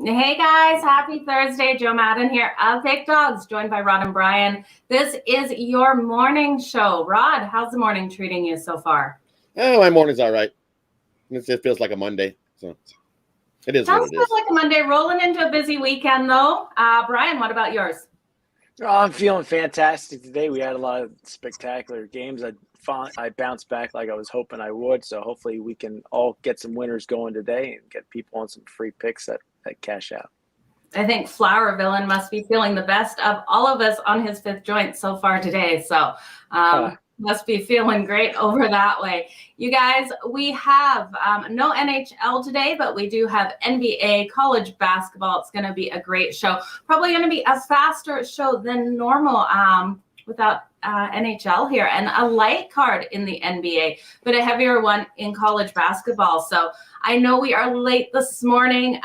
Hey guys, happy Thursday. Joe Madden here of PickDawgz, joined by Rod and Brian. This is your morning show. Rod, how's the morning treating you so far? Oh, my morning's all right. It feels like a Monday, so it is what it is. Like a Monday, rolling into a busy weekend though. Brian, what about yours? Oh, I'm feeling fantastic today. We had a lot of spectacular games. I bounced back like I was hoping I would, so hopefully we can all get some winners going today and get people on some free picks that cash out. I think Flower Villain must be feeling the best of all of us on his fifth joint so far today. So must be feeling great over that way. You guys, we have no NHL today, but we do have NBA, college basketball. It's going to be a great show. Probably going to be a faster show than normal without NHL here, and a light card in the NBA, but a heavier one in college basketball. So I know we are late this morning.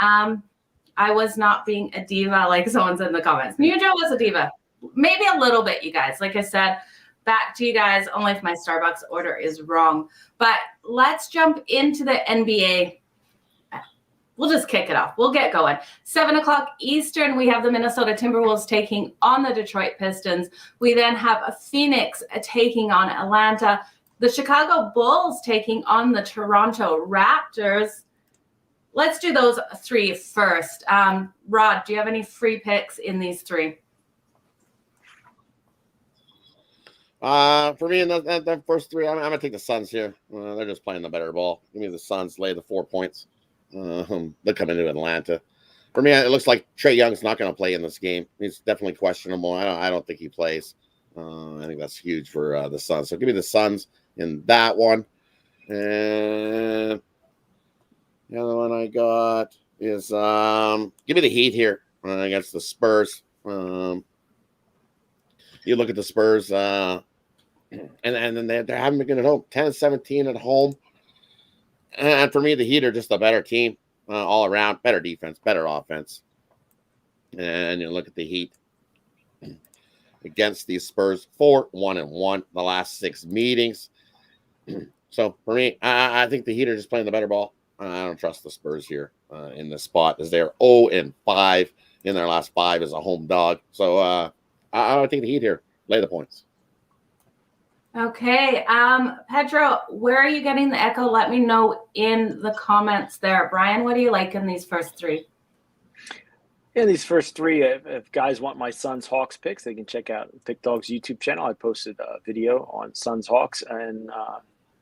I was not being a diva like someone said in the comments. New Joe was a diva. Maybe a little bit, you guys. Like I said, back to you guys, only if my Starbucks order is wrong. But let's jump into the NBA. We'll just kick it off. We'll get going. 7 o'clock Eastern, we have the Minnesota Timberwolves taking on the Detroit Pistons. We then have a Phoenix taking on Atlanta. The Chicago Bulls taking on the Toronto Raptors. Let's do those three first. Rod, do you have any free picks in these three? For me, in the first three, I'm going to take the Suns here. They're just playing the better ball. Give me the Suns, lay the 4 points. They're coming to Atlanta. For me, it looks like Trae Young's not going to play in this game. He's definitely questionable. I don't think he plays. I think that's huge for the Suns. So give me the Suns in that one. And the other one I got is give me the Heat here against the Spurs. You look at the Spurs, and then they haven't been good at home. 10-17 at home. And for me, the Heat are just a better team all around. Better defense, better offense. And you look at the Heat against these Spurs, 4-1-1 the last 6 meetings. So for me, I think the Heat are just playing the better ball. I don't trust the Spurs here in this spot, as they're 0-5 in their last 5 as a home dog. So I think the Heat here, lay the points. Okay. Pedro, where are you getting the echo? Let me know in the comments there. Brian, what do you like in these first three? Yeah, these first three, if guys want my Suns Hawks picks, they can check out PickDawgz YouTube channel. I posted a video on Suns Hawks, and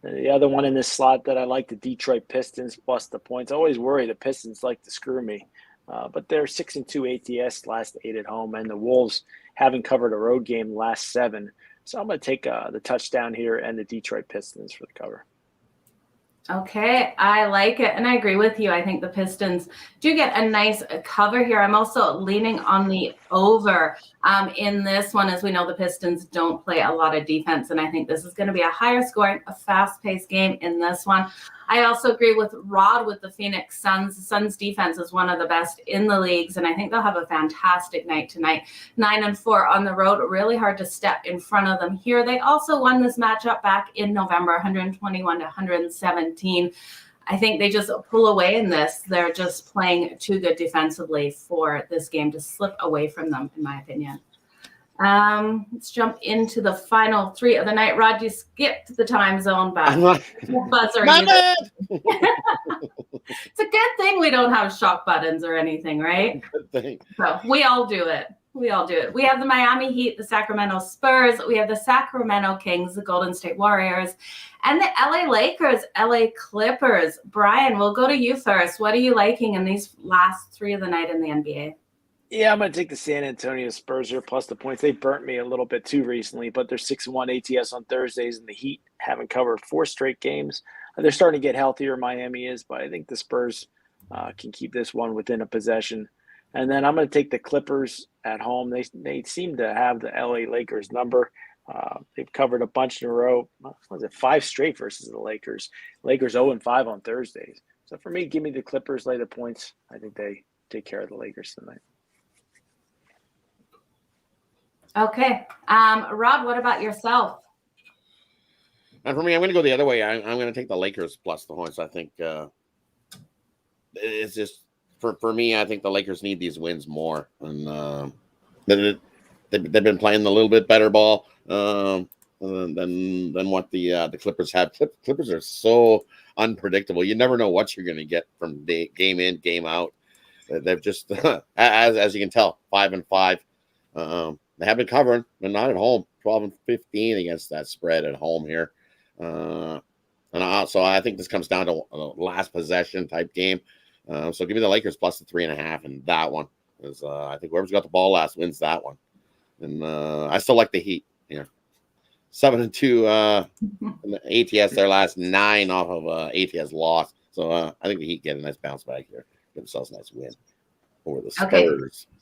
the other one in this slot that I like, the Detroit Pistons plus the points. I always worry the Pistons like to screw me, but they're 6-2 ATS last 8 at home, and the Wolves haven't covered a road game last 7. So I'm going to take the touchdown here and the Detroit Pistons for the cover. Okay, I like it, and I agree with you. I think the Pistons do get a nice cover here. I'm also leaning on the over in this one, as we know the Pistons don't play a lot of defense, and I think this is going to be a higher scoring, a fast-paced game in this one. I also agree with Rod with the Phoenix Suns. The Suns defense is one of the best in the leagues, and I think they'll have a fantastic night tonight. 9-4 on the road, really hard to step in front of them here. They also won this matchup back in November, 121-117. I think they just pull away in this. They're just playing too good defensively for this game to slip away from them, in my opinion. Let's jump into the final 3 of the night. Rod, you skipped the time zone back. Buzzer. It's a good thing we don't have shock buttons or anything, right? Good thing. So we all do it. We have the Miami Heat, the Sacramento Spurs. We have the Sacramento Kings, the Golden State Warriors, and the LA Lakers, LA Clippers. Brian, we'll go to you first. What are you liking in these last 3 of the night in the NBA? Yeah, I'm going to take the San Antonio Spurs here plus the points. They burnt me a little bit too recently, but they're 6-1 ATS on Thursdays, and the Heat haven't covered 4 straight games. They're starting to get healthier, Miami is, but I think the Spurs can keep this one within a possession. And then I'm going to take the Clippers at home. They seem to have the LA Lakers number. They've covered a bunch in a row. What was it, 5 straight versus the Lakers. Lakers 0-5 on Thursdays. So for me, give me the Clippers, lay the points. I think they take care of the Lakers tonight. Okay. Rod, what about yourself? And for me, I'm going to go the other way. I'm going to take the Lakers plus the points. I think it's just for me, I think the Lakers need these wins more, and they've been playing a little bit better ball than what the Clippers have. Clippers are so unpredictable. You never know what you're going to get from game in, game out. They've just, as you can tell, 5-5. They have been covering, but not at home. 12-15 against that spread at home here. So I think this comes down to a last possession type game. So give me the Lakers plus the 3.5 in that one. Because I think whoever's got the ball last wins that one. And I still like the Heat here. 7-2 in the ATS, their last 9 off of ATS loss. So I think the Heat get a nice bounce back here. Give themselves a nice win over the Spurs. Okay.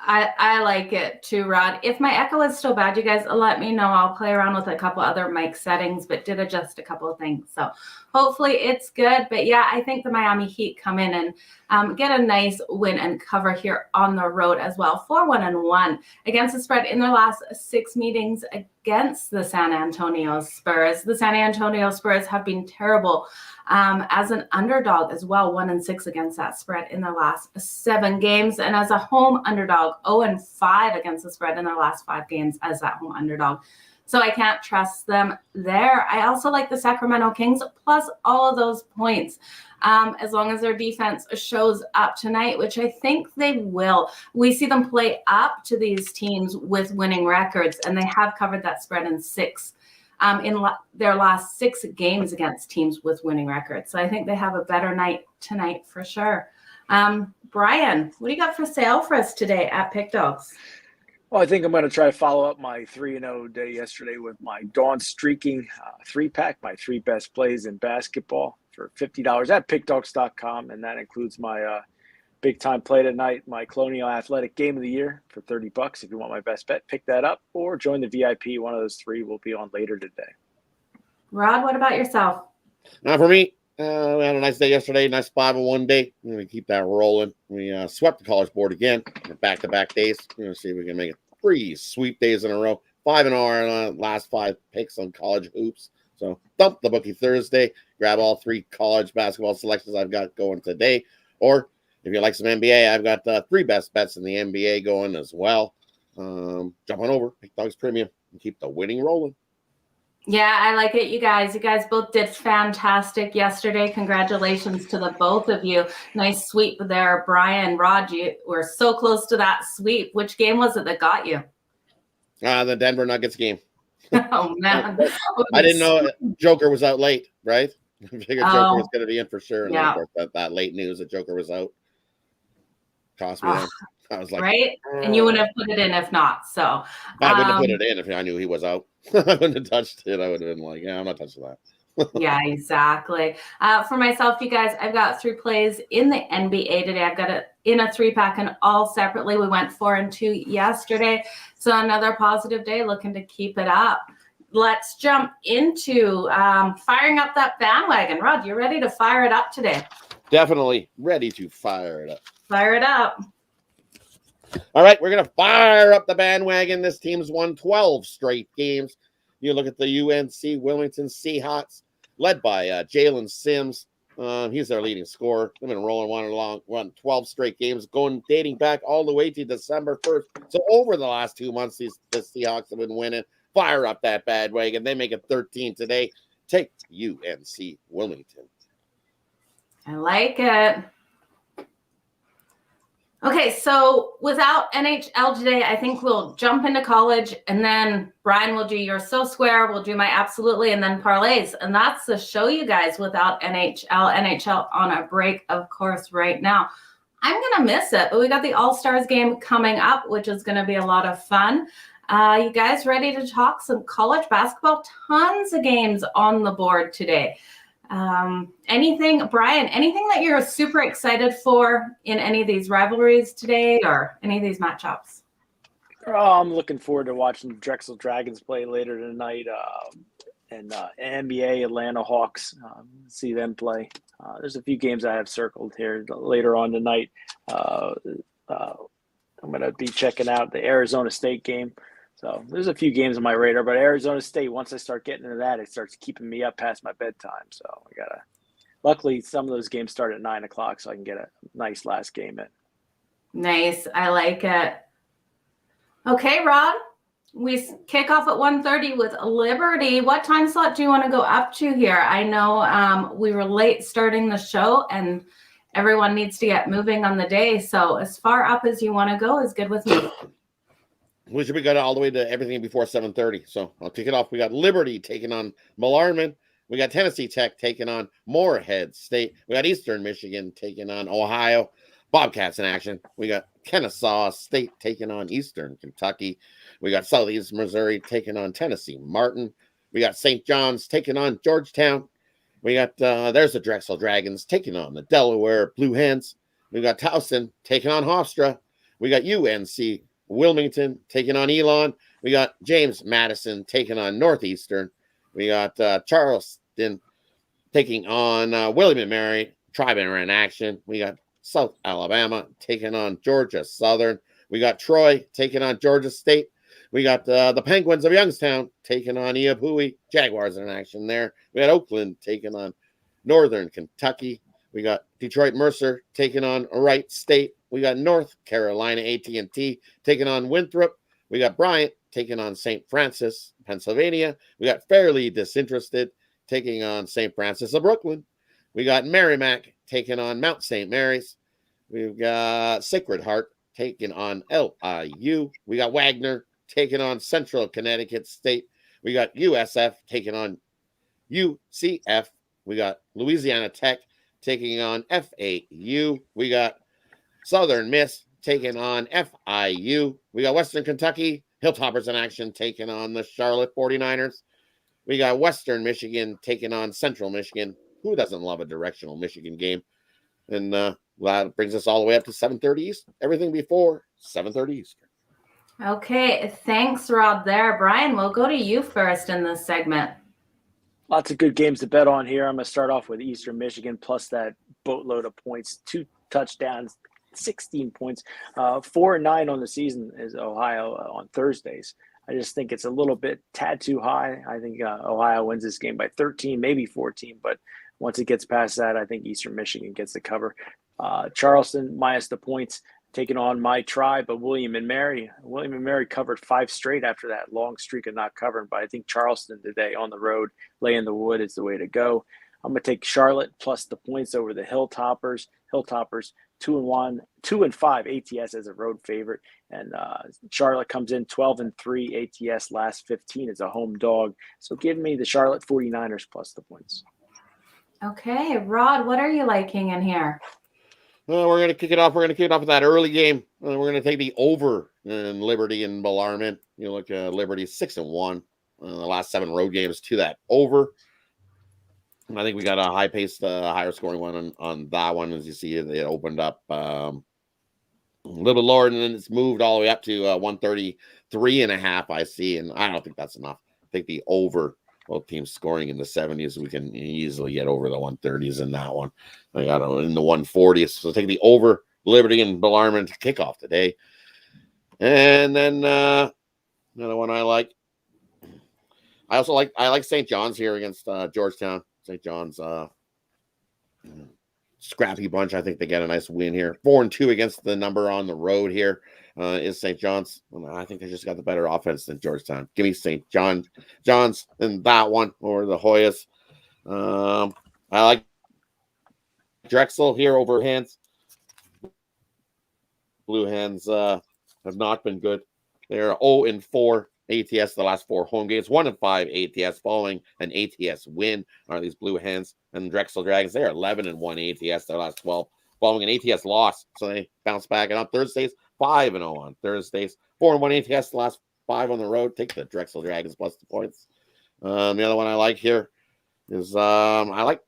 I like it too, Rod. If my echo is still bad, you guys let me know. I'll play around with a couple other mic settings, but did adjust a couple of things. So hopefully it's good. But yeah, I think the Miami Heat come in and get a nice win and cover here on the road as well. 4-1-1 against the spread in their last 6 meetings against the San Antonio Spurs. The San Antonio Spurs have been terrible as an underdog as well, 1-6 against that spread in their last 7 games. And as a home underdog, 0-5 against the spread in their last 5 games as that home underdog. So I can't trust them there. I also like the Sacramento Kings plus all of those points as long as their defense shows up tonight, which I think they will. We see them play up to these teams with winning records, and they have covered that spread in 6 their last 6 games against teams with winning records. So I think they have a better night tonight for sure. Brian, what do you got for sale for us today at PickDawgz? Well, I think I'm going to try to follow up my 3-0 day yesterday with my Dawn Streaking 3-pack, my 3 best plays in basketball for $50 at PickDawgz.com. And that includes my big time play tonight, my Colonial Athletic Game of the Year for $30. If you want my best bet, pick that up or join the VIP. One of those 3 will be on later today. Rod, what about yourself? Now for me, we had a nice day yesterday, nice 5-1 day. We're going to keep that rolling. We swept the College Board again, back-to-back days. We're going to see if we can make it 3 sweep days in a row. 5-0 on last 5 picks on college hoops. So dump the bookie Thursday. Grab all 3 college basketball selections I've got going today. Or if you like some NBA, I've got 3 best bets in the NBA going as well. Jump on over, PickDawgz Premium, and keep the winning rolling. Yeah, I like it, you guys. You guys both did fantastic yesterday. Congratulations to the both of you. Nice sweep there, Brian. Rod, you were so close to that sweep. Which game was it that got you? The Denver Nuggets game. Oh, man. I didn't know Joker was out late, right? I figured Joker was going to be in for sure. And yeah. that late news that Joker was out cost me that. I was like, right? And you wouldn't have put it in if not. So I wouldn't have put it in if I knew he was out. I wouldn't have touched it. I would have been like, yeah, I'm not touching that. Yeah, exactly. For myself, you guys, I've got 3 plays in the NBA today. I've got it in a 3-pack and all separately. We went 4-2 yesterday. So another positive day, looking to keep it up. Let's jump into firing up that bandwagon. Rod, you ready to fire it up today? Definitely ready to fire it up. Fire it up. All right, we're going to fire up the bandwagon. This team's won 12 straight games. You look at the UNC Wilmington Seahawks, led by Jalen Sims. He's their leading scorer. They've been rolling won 12 straight games, dating back all the way to December 1st. So over the last 2 months, the Seahawks have been winning. Fire up that bandwagon. They make it 13 today. Take UNC Wilmington. I like it. Okay, so without NHL today, I think we'll jump into college, and then Brian will do your So Square, we'll do my Absolutely, and then Parlays. And that's the show, you guys, without NHL. NHL on a break, of course, right now. I'm going to miss it, but we got the All-Stars game coming up, which is going to be a lot of fun. You guys ready to talk some college basketball? Tons of games on the board today. Anything, Brian, anything that you're super excited for in any of these rivalries today or any of these matchups? Oh, I'm looking forward to watching Drexel Dragons play later tonight and NBA Atlanta Hawks, see them play. There's a few games I have circled here later on tonight. I'm going to be checking out the Arizona State game. So there's a few games on my radar, but Arizona State, once I start getting into that, it starts keeping me up past my bedtime. So I got to Luckily, some of those games start at 9 o'clock, so I can get a nice last game in. Nice. I like it. Okay, Rod, we kick off at 1:30 with Liberty. What time slot do you want to go up to here? I know we were late starting the show, and everyone needs to get moving on the day. So as far up as you want to go is good with me. We should be good all the way to everything before 7:30. So I'll kick it off. We got Liberty taking on Bellarmine. We got Tennessee Tech taking on Morehead State. We got Eastern Michigan taking on Ohio. Bobcats in action. We got Kennesaw State taking on Eastern Kentucky. We got Southeast Missouri taking on Tennessee Martin. We got St. John's taking on Georgetown. We got there's the Drexel Dragons taking on the Delaware Blue Hens. We got Towson taking on Hofstra. We got UNC Wilmington taking on Elon. We got James Madison taking on Northeastern. We got Charleston taking on William & Mary. Tri-Banner in action. We got South Alabama taking on Georgia Southern. We got Troy taking on Georgia State. We got the Penguins of Youngstown taking on Iapui. Jaguars in action there. We got Oakland taking on Northern Kentucky. We got Detroit Mercer taking on Wright State. We got North Carolina AT&T taking on Winthrop. We got Bryant taking on St. Francis, Pennsylvania. We got Fairly Disinterested taking on St. Francis of Brooklyn. We got Merrimack taking on Mount St. Mary's. We've got Sacred Heart taking on LIU. We got Wagner taking on Central Connecticut State. We got USF taking on UCF. We got Louisiana Tech taking on FAU. We got Southern Miss taking on FIU. We got Western Kentucky Hilltoppers in action taking on the Charlotte 49ers. We got Western Michigan taking on Central Michigan. Who doesn't love a directional Michigan game? And that brings us all the way up to 7:30 Eastern. Everything before 7:30 Eastern. Okay, thanks, Rod, there. Brian, we'll go to you first in this segment. Lots of good games to bet on here. I'm going to start off with Eastern Michigan plus that boatload of points. 2 touchdowns, 16 points. 4-9 on the season is Ohio on Thursdays. I just think it's a little bit tad too high. I think Ohio wins this game by 13, maybe 14. But once it gets past that, I think Eastern Michigan gets the cover. Charleston minus the points, taking on my tribe, but William & Mary. William & Mary covered 5 straight after that long streak of not covering. But I think Charleston today on the road, lay in the wood is the way to go. I'm going to take Charlotte plus the points over the Hilltoppers. Hilltoppers 2-1, 2-5 ATS as a road favorite, and Charlotte comes in 12-3 ATS last 15 as a home dog. So give me the Charlotte 49ers plus the points. Okay, Rod, what are you liking in here? We're going to kick it off. We're going to kick it off with that early game. We're going to take the over in Liberty and Bellarmine. You look at Liberty 6-1. The last 7 road games to that over. I think we got a high-paced, higher scoring one on that one. As you see, it opened up a little bit lower, and then it's moved all the way up to 133.5, I see, and I don't think that's enough. I think the over, both teams scoring in the 70s, we can easily get over the 130s in that one. I got it in the 140s. So take the over, Liberty and Bellarmine to kick off today. And then another one I like. I also like St. John's here against Georgetown. St. John's scrappy bunch. I think they get a nice win here. 4-2 against the number on the road here is St. John's. I think they just got the better offense than Georgetown. Give me St. John's in that one or the Hoyas. I like Drexel here over Hens. Blue Hens have not been good. They're 0-4 ATS the last 4 home games, 1-5 ATS following an ATS win are these Blue Hens. And Drexel Dragons, they're 11-1 ATS their last 12 following an ATS loss. So they bounce back. And on Thursdays, 5-0 on Thursdays, 4-1 ATS the last 5 on the road. Take the Drexel Dragons plus the points. The other one I like here is I like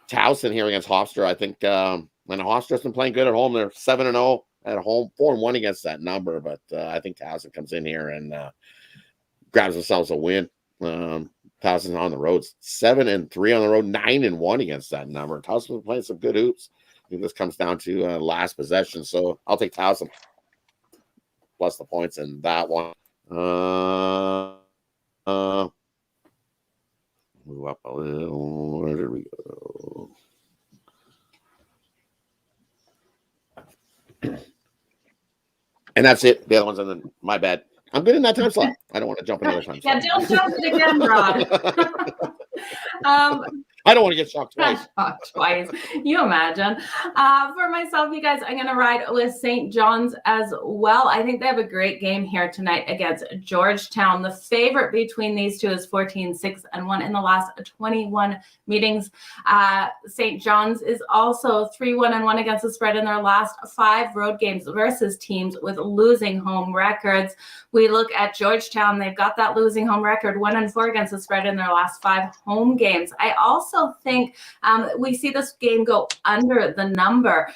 Towson here against Hofstra. I think and Hofstra's been playing good at home. They're 7-0 at home, 4-1 against that number. But I think Towson comes in here and grabs themselves a win. Towson on the road, 7-3 on the road, 9-1 against that number. Towson's playing some good hoops. I think this comes down to last possession. So I'll take Towson plus the points in that one. Move up a little. Where did we go? And that's it. The other one's in my bad. I'm good in that time slot. I don't want to jump another time slot. Yeah, don't jump it again, Rod. I don't want to get shocked twice. Twice. You imagine. For myself, you guys, I'm going to ride with St. John's as well. I think they have a great game here tonight against Georgetown. The favorite between these two is 14-6-1 in the last 21 meetings. St. John's is also 3-1-1 against the spread in their last 5 road games versus teams with losing home records. We look at Georgetown. They've got that losing home record, 1-4 against the spread in their last 5 home games. I also think we see this game go under the number.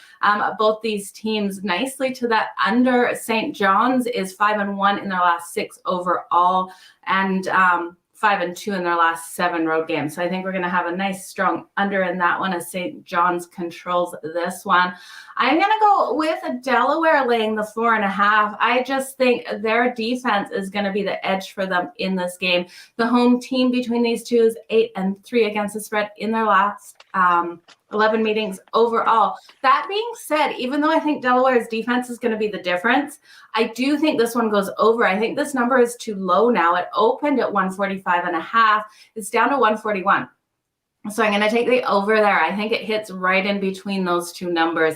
Both these teams nicely to that under. St. John's is 5-1 in their last 6 overall, and 5-2 in their last 7 road games. So I think we're going to have a nice strong under in that one as St. John's controls this one. I'm going to go with Delaware laying the 4.5. I just think their defense is going to be the edge for them in this game. The home team between these two is 8-3 against the spread in their last 11 meetings overall. That being said, even though I think Delaware's defense is going to be the difference, I do think this one goes over. I think this number is too low now. It opened at 145.5. It's down to 141. So I'm going to take the over there. I think it hits right in between those two numbers.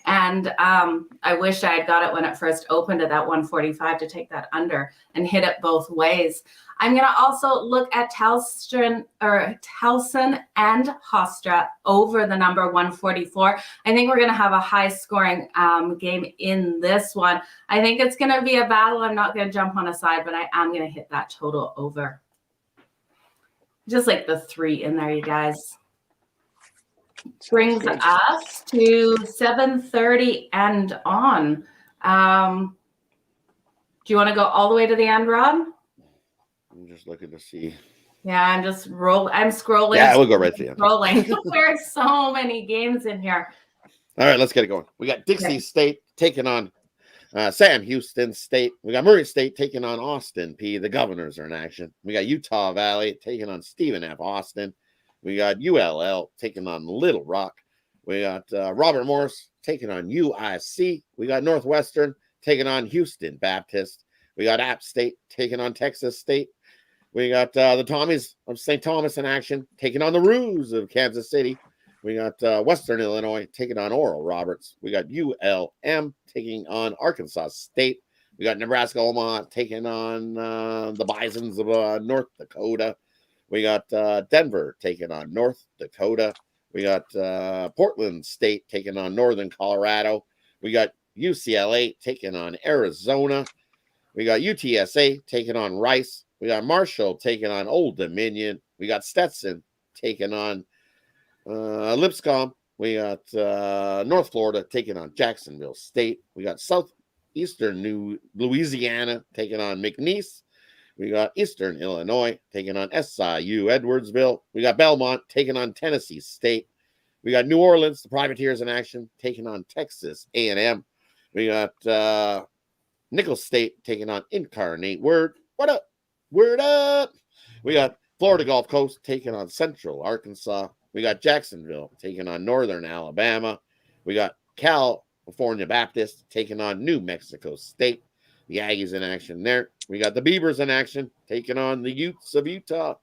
And I wish I had got it when it first opened at that 145 to take that under and hit it both ways. I'm going to also look at Towson and Hofstra over the number 144. I think we're going to have a high-scoring game in this one. I think it's going to be a battle. I'm not going to jump on a side, but I am going to hit that total over. Just like the 3 in there, you guys. Brings us to 7:30 and on. Do you want to go all the way to the end, Rob? I'm just looking to see. Yeah, I'm scrolling. Yeah, we'll go right to the end. Scrolling. There's so many games in here. All right, let's get it going. We got Dixie State taking on Sam Houston State. We got Murray State taking on Austin P. The Governors are in action. We got Utah Valley taking on Stephen F. Austin. We got ULL taking on Little Rock. We got Robert Morris taking on UIC. We got Northwestern taking on Houston Baptist. We got App State taking on Texas State. We got the Tommies of St. Thomas in action taking on the Roos of Kansas City. We got Western Illinois taking on Oral Roberts. We got ULM taking on Arkansas State. We got Nebraska Omaha taking on the Bisons of North Dakota. We got Denver taking on North Dakota. We got Portland State taking on Northern Colorado. We got UCLA taking on Arizona. We got UTSA taking on Rice. We got Marshall taking on Old Dominion. We got Stetson taking on Lipscomb. We got North Florida taking on Jacksonville State. We got Southeastern New Louisiana taking on McNeese. We got Eastern Illinois taking on SIU Edwardsville. We got Belmont taking on Tennessee State. We got New Orleans, the Privateers in action, taking on Texas A&M. We got Nicholls State taking on Incarnate Word. What up? Word up. We got Florida Gulf Coast taking on Central Arkansas. We got Jacksonville taking on Northern Alabama. We got California Baptist taking on New Mexico State. The Aggies in action there. We got the Beavers in action taking on the Utes of Utah.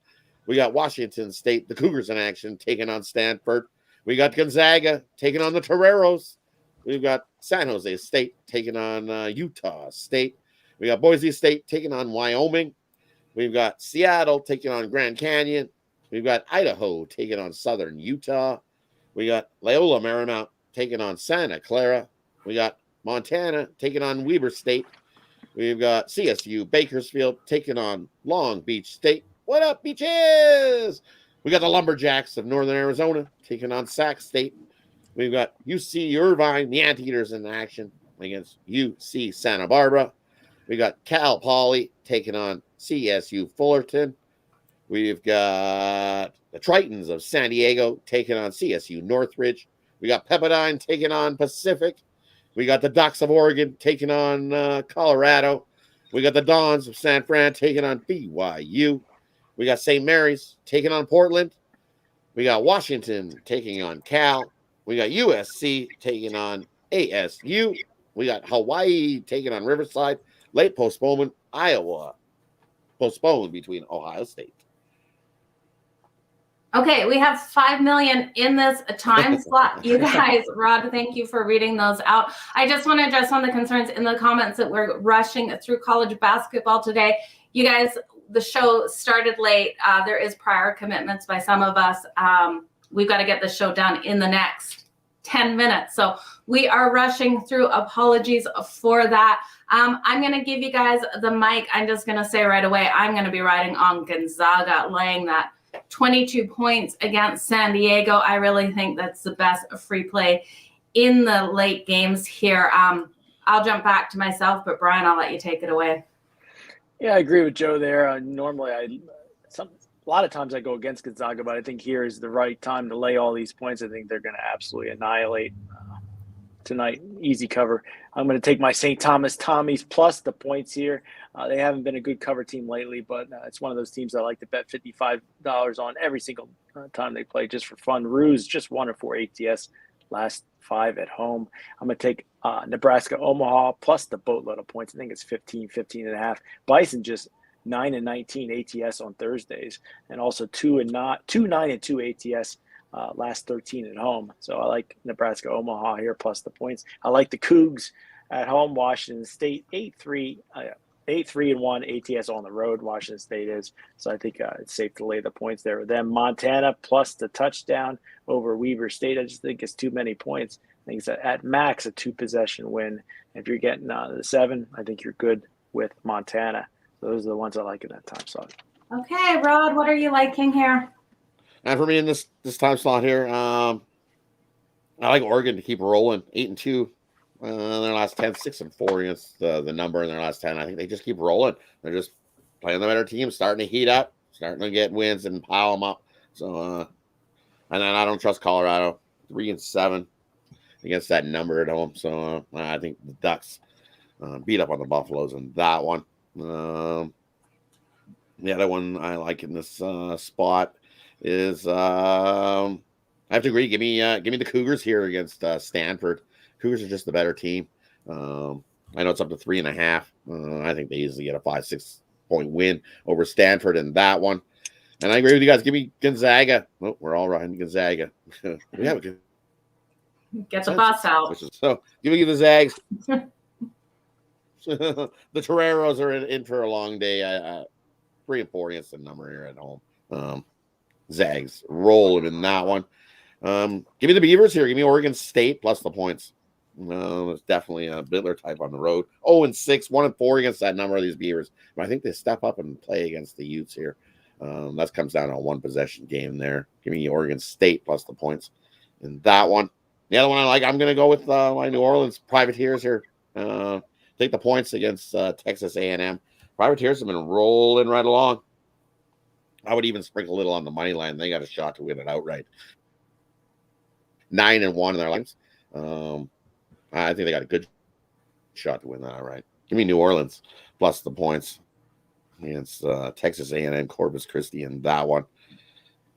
We got Washington State, the Cougars in action taking on Stanford. We got Gonzaga taking on the Toreros. We've got San Jose State taking on Utah State. We got Boise State taking on Wyoming. We've got Seattle taking on Grand Canyon. We've got Idaho taking on Southern Utah. We got Loyola Marymount taking on Santa Clara. We got Montana taking on Weber State. We've got CSU Bakersfield taking on Long Beach State. What up, Beaches? We got the Lumberjacks of Northern Arizona taking on Sac State. We've got UC Irvine, the Anteaters in action against UC Santa Barbara. We got Cal Poly taking on CSU Fullerton. We've got the Tritons of San Diego taking on CSU Northridge. We got Pepperdine taking on Pacific. We got the Ducks of Oregon taking on Colorado. We got the Dons of San Fran taking on BYU. We got St. Mary's taking on Portland. We got Washington taking on Cal. We got USC taking on ASU. We got Hawaii taking on Riverside. Late postponement. Iowa postponed between Ohio State. Okay, we have 5 million in this time slot. You guys, Rod, thank you for reading those out. I just want to address one of the concerns in the comments that we're rushing through college basketball today. You guys, the show started late. There is prior commitments by some of us. We've got to get the show done in the next 10 minutes. So we are rushing through. Apologies for that. I'm going to give you guys the mic. I'm just going to say right away, I'm going to be riding on Gonzaga, laying that 22 points against San Diego. I really think that's the best free play in the late games here. I'll jump back to myself, but Brian, I'll let you take it away. Yeah, I agree with Joe there. Normally, a lot of times I go against Gonzaga, but I think here is the right time to lay all these points. I think they're going to absolutely annihilate tonight. Easy cover. I'm going to take my St. Thomas Tommies plus the points here. They haven't been a good cover team lately, but it's one of those teams I like to bet $55 on every single time they play just for fun. Ruse just 1 or 4 ATS, last 5 at home. I'm going to take Nebraska Omaha plus the boatload of points. I think it's 15.5. Bison just 9 and 19 ATS on Thursdays, and also 2 9 and 2 ATS last 13 at home. So I like Nebraska Omaha here plus the points. I like the Cougs at home. Washington State 8-3 and 1 ATS on the road. Washington State is, so I think it's safe to lay the points there with them. Montana plus the touchdown over Weber State. I just think it's too many points. I think it's at max a 2-possession win. If you're getting the 7, I think you're good with Montana. Those are the ones I like in that time slot. Okay, Rod, what are you liking here? And for me in this time slot here, I like Oregon to keep rolling. 8-2 in their last 10, 6-4 against the number in their last 10. I think they just keep rolling. They're just playing the better team, starting to heat up, starting to get wins and pile them up. So, and then I don't trust Colorado. 3-7 against that number at home. So I think the Ducks beat up on the Buffaloes in that one. The other one I like in this spot is I have to agree. Give me the Cougars here against Stanford. Cougars are just the better team. I know it's up to 3.5. I think they easily get a 5-6 point win over Stanford in that one. And I agree with you guys. Give me Gonzaga. Oh, we're all riding Gonzaga. We have a good. Get the bus out. So give me the Zags. The Toreros are in for a long day. 3 and 4 against the number here at home. Zags rolling in that one. Give me the Beavers here. Give me Oregon State plus the points. It's definitely a Bittler type on the road. 0-6, 1 and 4 against that number of these Beavers. But I think they step up and play against the Utes here. That comes down to a 1-possession game there. Give me Oregon State plus the points in that one. The other one I like, I'm going to go with my New Orleans Privateers here. Take the points against Texas A&M. Privateers have been rolling right along. I would even sprinkle a little on the money line. They got a shot to win it outright. 9-1 in their lives. I think they got a good shot to win that outright. Give me New Orleans plus the points against Texas A&M, Corpus Christi in that one.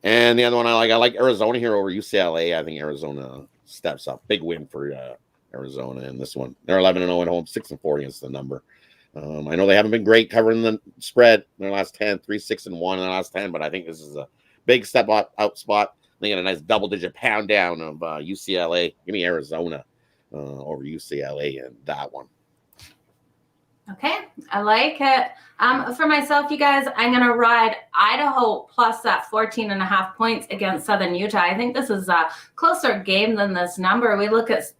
And the other one I like Arizona here over UCLA. I think Arizona steps up. Big win for Arizona in this one. They're 11-0 at home, 6-4 against the number. I know they haven't been great covering the spread in their last 10, 3-6-1 in their last 10, but I think this is a big step out spot. They get a nice double-digit pound down of UCLA. Give me Arizona over UCLA in that one. Okay, I like it. For myself, you guys, I'm going to ride Idaho plus that 14.5 points against Southern Utah. I think this is a closer game than this number. We look at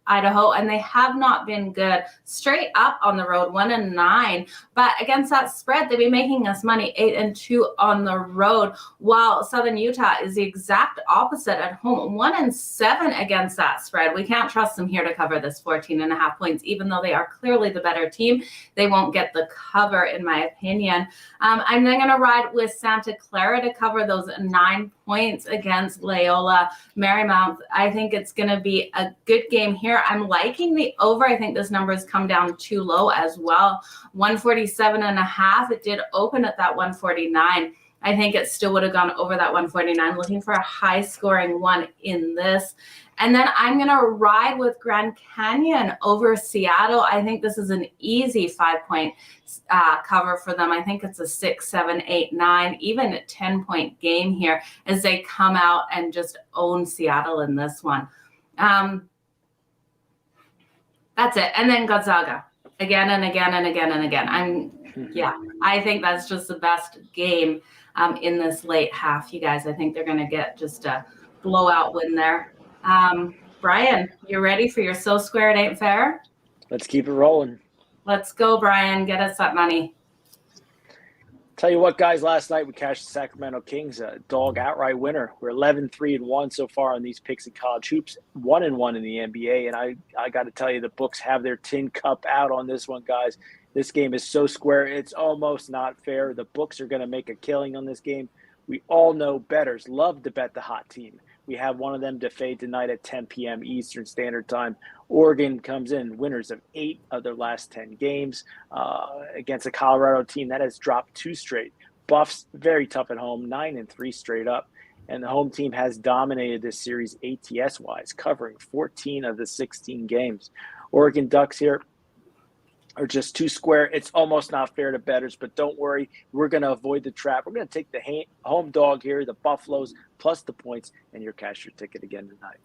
Idaho, and they have not been good. Straight up on the road, 1-9. But against that spread, they'd be making us money 8-2 on the road, while Southern Utah is the exact opposite at home, 1-7 against that spread. We can't trust them here to cover this 14.5 points, even though they are clearly the better team. They won't get the cover, in my opinion. I'm then going to ride with Santa Clara to cover those 9 points against Loyola Marymount. I think it's going to be a good game here. I'm liking the over. I think this number has come down too low as well. 147.5. It did open at that 149. I think it still would have gone over that 149. Looking for a high-scoring one in this. And then I'm going to ride with Grand Canyon over Seattle. I think this is an easy 5-point cover for them. I think it's a 6, 7, 8, 9, even a 10-point game here as they come out and just own Seattle in this one. That's it. And then Gonzaga again and again and again and again. I think that's just the best game in this late half, you guys. I think they're going to get just a blowout win there. Brian, you ready for your So Square It Ain't Fair? Let's keep it rolling. Let's go, Brian. Get us that money. Tell you what, guys, last night we cashed the Sacramento Kings, a dog outright winner. We're 11-3-1 so far on these picks in college hoops, 1-1 in the NBA. And I got to tell you, the books have their tin cup out on this one, guys. This game is so square, it's almost not fair. The books are going to make a killing on this game. We all know bettors love to bet the hot team. We have one of them to fade tonight at 10 p.m. Eastern Standard Time. Oregon comes in winners of 8 of their last 10 games against a Colorado team that has dropped 2 straight. Buffs, very tough at home, 9-3 straight up. And the home team has dominated this series ATS-wise, covering 14 of the 16 games. Oregon Ducks here are just too square. It's almost not fair to bettors, but don't worry. We're going to avoid the trap. We're going to take the home dog here, the Buffaloes, plus the points, and your cash your ticket again tonight.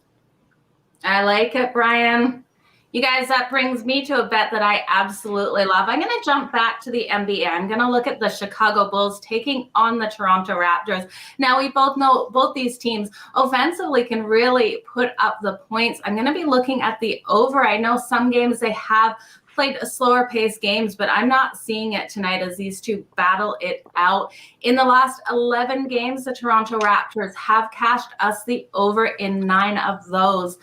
I like it, Brian. You guys, that brings me to a bet that I absolutely love. I'm going to jump back to the NBA. I'm going to look at the Chicago Bulls taking on the Toronto Raptors. Now, we both know both these teams offensively can really put up the points. I'm going to be looking at the over. I know some games they have played a slower paced games, but I'm not seeing it tonight as these two battle it out. In the last 11 games, the Toronto Raptors have cashed us the over in 9 of those.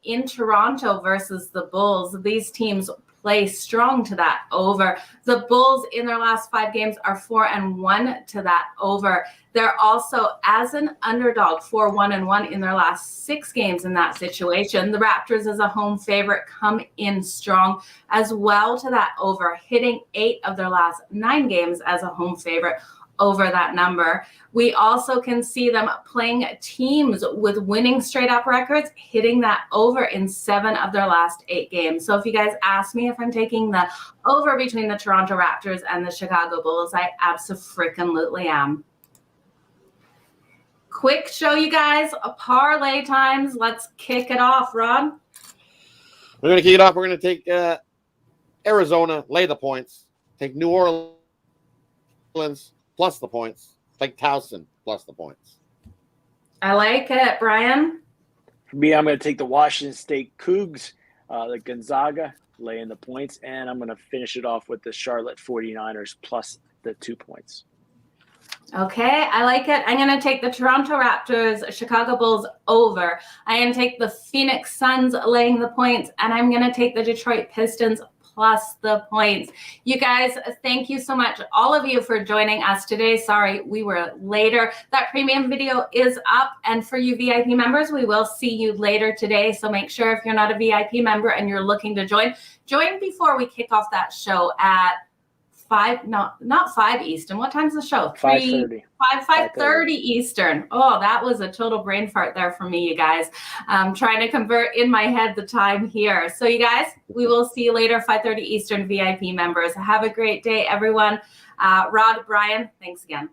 In Toronto versus the Bulls, these teams play strong to that over. The Bulls in their last 5 games are 4-1 to that over. They're also, as an underdog, 4-1-1 in their last 6 games in that situation. The Raptors, as a home favorite, come in strong as well to that over, hitting 8 of their last 9 games as a home favorite over that number. We also can see them playing teams with winning straight up records, hitting that over in 7 of their last 8 games. So if you guys ask me if I'm taking the over between the Toronto Raptors and the Chicago Bulls, I Abso'Frkin'lutley am. Quick show, you guys, parlay times. Let's kick it off, Ron. We're going to kick it off. We're going to take Arizona, lay the points. Take New Orleans plus the points. Take Towson plus the points. I like it, Brian. For me, I'm going to take the Washington State Cougs, the Gonzaga, laying the points, and I'm going to finish it off with the Charlotte 49ers plus the 2 points. Okay, I like it. I'm going to take the Toronto Raptors, Chicago Bulls over. I'm going to take the Phoenix Suns laying the points, and I'm going to take the Detroit Pistons plus the points. You guys, thank you so much, all of you, for joining us today. Sorry, we were later. That premium video is up, and for you VIP members, we will see you later today. So make sure if you're not a VIP member and you're looking to join before we kick off that show at 5, not 5 Eastern. What time's the show? 5:30. 5:30 Eastern. Oh, that was a total brain fart there for me, you guys. Trying to convert in my head the time here. So you guys, we will see you later, 5:30 Eastern VIP members. Have a great day, everyone. Rod, Brian, thanks again.